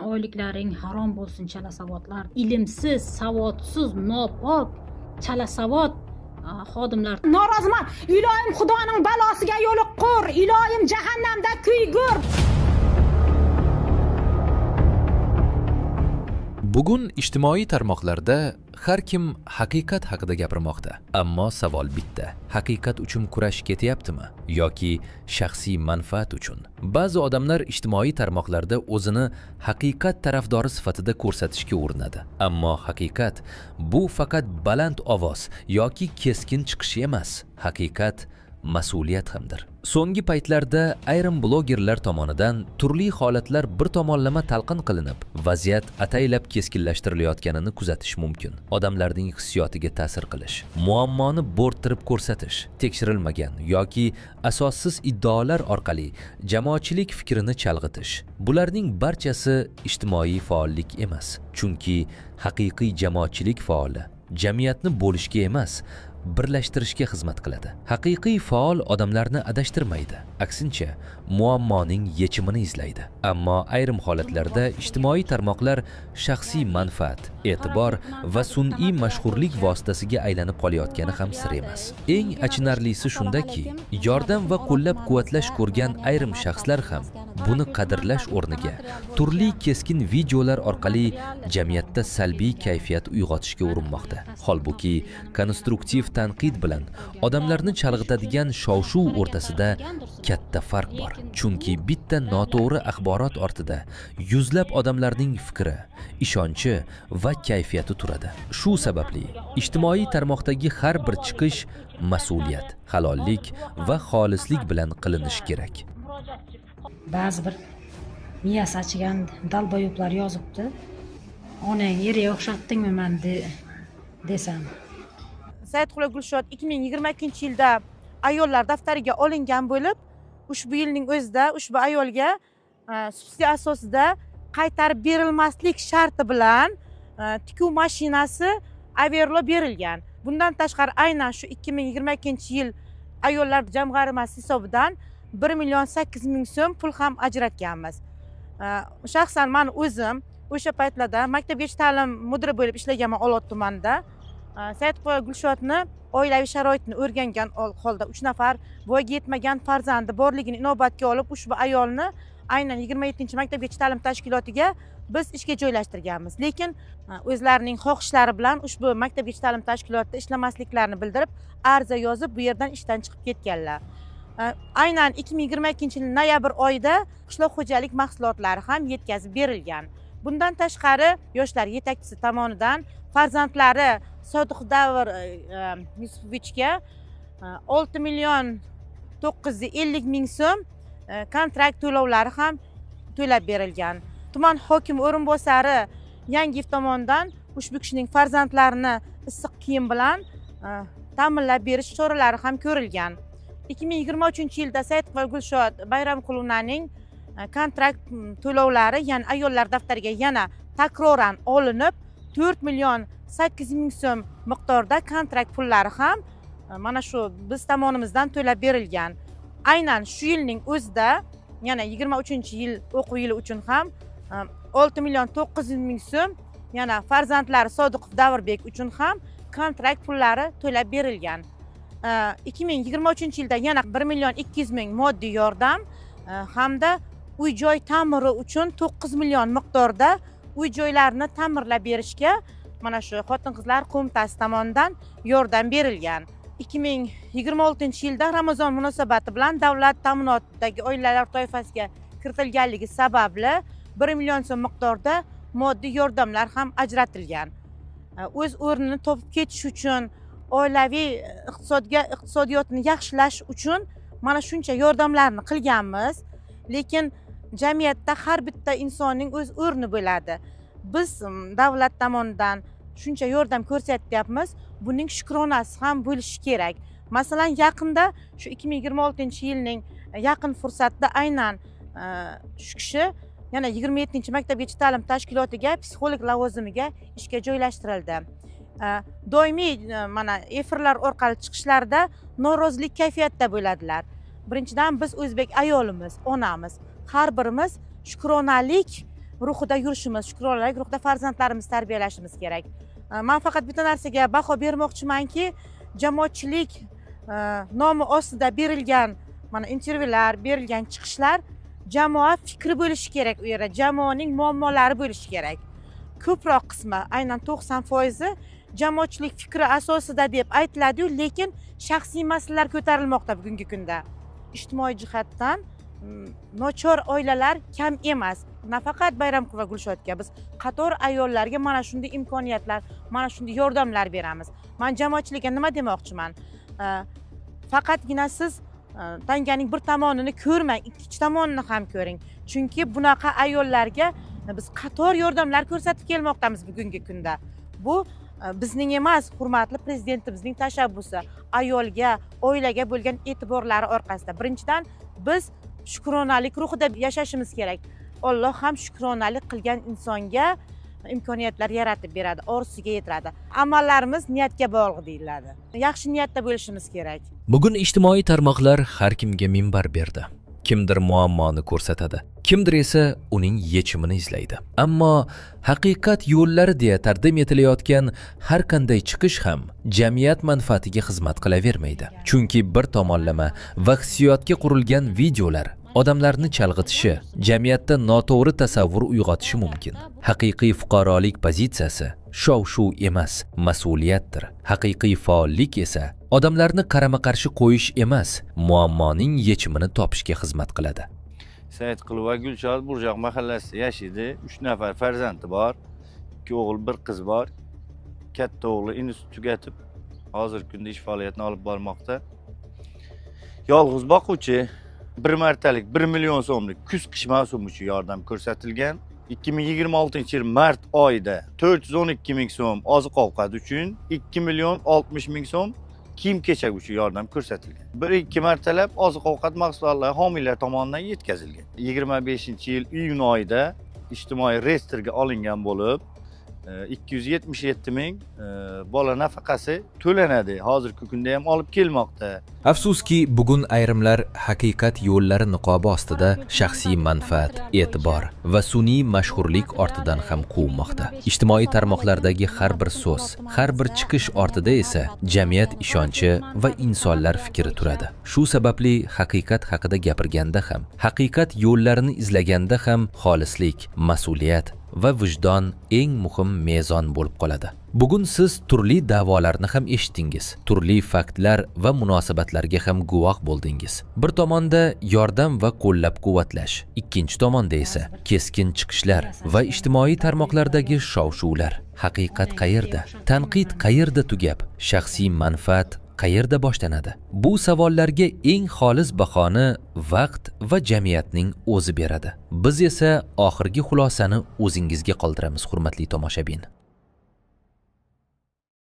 Oyliklaring harom bo'lsin chalasavotlar. Ilmsiz, savodsiz, nopok, chalasavod xodimlar. Noroziman. Ilohim Xudoning balosiga yo'liqqur. Ilohim jahannamda kuygur. Bugun ijtimoiy tarmoqlarda har kim haqiqat haqida gapirmoqda. Ammo savol bitta: haqiqat uchun kurash ketyaptimi yoki shaxsiy manfaat uchun? Ba'zi odamlar ijtimoiy tarmoqlarda o'zini haqiqat tarafdori sifatida ko'rsatishga urinadi. Ammo haqiqat bu faqat baland ovoz yoki keskin chiqish emas. Haqiqat mas'uliyat hamdir. So'nggi paytlarda ayrim blogerlar tomonidan turli holatlar bir tomonlama talqin qilinib, vaziyat ataylab keskinlashtirilayotganini kuzatish mumkin. Odamlarning hissiyotiga ta'sir qilish, muammoni bo'rttirib ko'rsatish, tekshirilmagan yoki asossiz iddaolar orqali jamoatchilik fikrini chalg'itish. Bularning barchasi ijtimoiy faollik emas. Chunki haqiqiy jamoatchilik faoli jamiyatni bo'lishga emas, birlashtirishga xizmat qiladi. Haqiqiy faol odamlarni adashtirmaydi. Aksincha, muammoning yechimini izlaydi. Ammo ayrim holatlarda ijtimoiy tarmoqlar shaxsiy manfaat, e'tibor va sun'iy mashhurlik vositasiga aylanib qolayotgani ham sir emas. Eng achinarlisi shundaki, yordam va qo'llab-quvvatlash ko'rgan ayrim shaxslar ham buni qadrlash o'rniga turli keskin videolar orqali jamiyatda salbiy kayfiyat uyg'otishga urinmoqda. Holbuki, konstruktiv tanqid bilan odamlarni chalg'itadigan shov-shuv o'rtasida katta farq bor. Chunki bitta noto'g'ri axborot ortida yuzlab odamlarning fikri, ishonchi va kayfiyati turadi. Shu sababli ijtimoiy tarmoqdagi har bir chiqish mas'uliyat, halollik va xolislik bilan qilinishi kerak. Ba'zi bir miyasi achigan dalboyoblar yozibdi. Onang eriga o'xshatdingmi men desam. Saidqulay Gulshod 2022-yilda ayollar daftariga olingan bo'lib, ushbu yilning o'zida ushbu ayolga subsidiya asosida qaytarib berilmaslik sharti bilan tikuv mashinasi Averlo berilgan. Bundan tashqari aynan shu 2022-yil ayollar jamg'armasi hisobidan 1,8 million so'm pul ham ajratganmiz. Shaxsan men o'zim o'sha paytlarda maktabgacha ta'lim mudiri bo'lib ishlaganman Olot tumanida. Saidqulay Gulshodni oilaviy sharoitini o'rgangan holda 3 nafar voyaga yetmagan farzandi borligini inobatga olib, ushbu ayolni aynan 27-maktabgacha ta'lim tashkilotiga biz ishga joylashtirganmiz. Lekin o'zlarining xohishlari bilan ushbu maktabgacha ta'lim tashkilotida ishlamasliklarini bildirib, ariza yozib, bu yerdan ishdan chiqib ketganlar. Aynan 2022-yil noyabr oyida qishloq xo'jalik mahsulotlari ham yetkazib berilgan. Bundan tashqari yoshlar yetakchisi tomonidan farzandlari Sodiq Davr Yusufovichga 6,950,000 so'm kontrakt to'lovlari ham to'lab berilgan. Tuman hokimi o'rinbosari Yangiyev tomonidan ushbu kishining farzandlarini issiq kiyim bilan ta'minlab berish choralari ham ko'rilgan. 2023-yilda Saidqulay Gulshod Bayramqulovaning kontrakt to'lovlari, ya'ni ayollar daftariga yana takroran olinib, 4,8 million so'm miqdorda kontrakt pullari ham mana shu biz tomonimizdan to'lab berilgan. Aynan shu yilning o'zida, yana 23-yil o'quv yili uchun ham 6,9 million so'm, yana farzandlari Sodiqov Davrbek uchun ham kontrakt pullari to'lab berilgan. 2023-yilda yana 1,2 million moddiy yordam hamda uy-joy ta'miri uchun 9 million miqdorda uy-joylarni ta'mirlab berishga mana shu Xotin-qizlar qo'mitasi tomonidan yordam berilgan. 2026-yilda Ramazon munosabati bilan davlat ta'minotidagi oilalar toifasiga kiritilganligi sababli 1 million so'm miqdorda moddiy yordamlar ham ajratilgan. O'z o'rnini topib ketish uchun, oilaviy iqtisodiyotni yaxshilash uchun mana shuncha yordamlarni qilganmiz. Lekin jamiyatda har bitta insonning o'z o'rni bo'ladi. Biz davlat tomonidan shuncha yordam ko'rsatyapmiz, buning shukronasi ham bo'lishi kerak. Masalan, yaqinda shu 2026-yilning yaqin fursatda aynan shu kishi yana 27-maktabgacha ta'lim tashkilotiga psixolog lavozimiga ishga joylashtirildi. Doimiy mana efirlar orqali chiqishlarda norozilik kayfiyatda bo'ladilar. Birinchidan biz o'zbek ayolimiz, onamiz, har birimiz shukronalik ruhida yurishimiz, shukronalik ruhida farzandlarimizni tarbiyalashimiz kerak. Men faqat bitta narsaga baho bermoqchimanki, jamoatchilik nomi ostida berilgan mana intervyular, berilgan chiqishlar jamoa fikri bo'lishi kerak u yerda, jamoaning muammolari bo'lishi kerak. Ko'proq qismi, aynan 90% jamoatchilik fikri asosida deb aytiladi-yu, lekin shaxsiy masalalar ko'tarilmoqda bugungi kunda. Ijtimoiy jihatdan nochor oilalar kam emas. Nafaqat Bayramqul va Gulshodga, biz qator ayollarga mana shunday imkoniyatlar, mana shunday yordamlar beramiz. Men jamoatchilikka nima demoqchiman? Faqatgina siz tanganing bir tomonini ko'rmang, ikkinchi tomonini ham ko'ring. Chunki bunaqa ayollarga biz qator yordamlar ko'rsatib kelmoqdamiz bugungi kunda. Bu bizning emas, hurmatli prezidentimizning tashabbusi, ayolga, oilaga bo'lgan e'tiborlari orqasida. Birinchidan biz shukronalik ruhida yashashimiz kerak. Alloh ham shukronalik qilgan insonga imkoniyatlar yaratib beradi, orzusiga yetiradi. Amallarimiz niyatga bog'liq deyiladi. Yaxshi niyatda bo'lishimiz kerak. Bugun ijtimoiy tarmoqlar har kimga minbar berdi. Kimdir muammoni ko'rsatadi, kimdir esa uning yechimini izlaydi. Ammo haqiqat yo'llari deya taqdim etilayotgan har qanday chiqish ham jamiyat manfaatiga xizmat qilavermaydi. Chunki bir tomonlama va hissiyotga qurilgan videolar odamlarni chalg'itishi, jamiyatda noto'g'ri tasavvur uyg'otishi mumkin. Haqiqiy fuqarolik pozitsiyasi shov-shuv emas, mas'uliyatdir. Haqiqiy faollik esa odamlarni qarama-qarshi qo'yish emas, muammoning yechimini topishga xizmat qiladi. Saidqul va Gulshod Burjoq mahallasida yashaydi. 3 nafar farzandi bor. 2 o'g'il, 1 qiz bor. Katta o'g'li institut tugatib, hozirgi kunda ish faoliyatini olib bormoqda. Yolg'iz boquvchi, bir martalik 1 million so'mlik kuz-qish mavsumi uchun yordam ko'rsatilgan. 2026-yil mart oyida 412 ming so'm oziq-ovqat uchun, 2 million 60 ming so'm kiyim-kechak uchun yordam ko'rsatilgan. 1-2 martalab oziq-ovqat mahsulotlari homiylar tomonidan yetkazilgan. 25-yil iyun oyida ijtimoiy reyestrga olingan bo'lib, 277 ming bola nafaqasi to'lanadi. Hozirgi kunda ham olib kelmoqda. Afsuski, bugun ayrimlar haqiqat yo'llari niqobi ostida shaxsiy manfaat, e'tibor va sun'iy mashhurlik ortidan ham quvmoqda. Ijtimoiy tarmoqlardagi har bir so'z, har bir chiqish ortida esa jamiyat ishonchi va insonlar fikri turadi. Shu sababli haqiqat haqida gapirganda ham, haqiqat yo'llarini izlaganda ham xolislik, mas'uliyat va vijdon eng muhim mezon bo'lib qoladi. Bugun siz turli da'volarni ham eshitdingiz, turli faktlar va munosabatlarga ham guvoh bo'ldingiz. Bir tomonda yordam va qo'llab-quvvatlash, ikkinchi tomonda esa keskin chiqishlar va ijtimoiy tarmoqlardagi shov-shuvlar. Haqiqat qayerda? Tanqid qayerda tugab, shaxsiy manfaat qayerda boshlanadi? Bu savollarga eng xolis bahoni vaqt va jamiyatning o'zi beradi. Biz esa oxirgi xulosani o'zingizga qoldiramiz, hurmatli tomoshabin.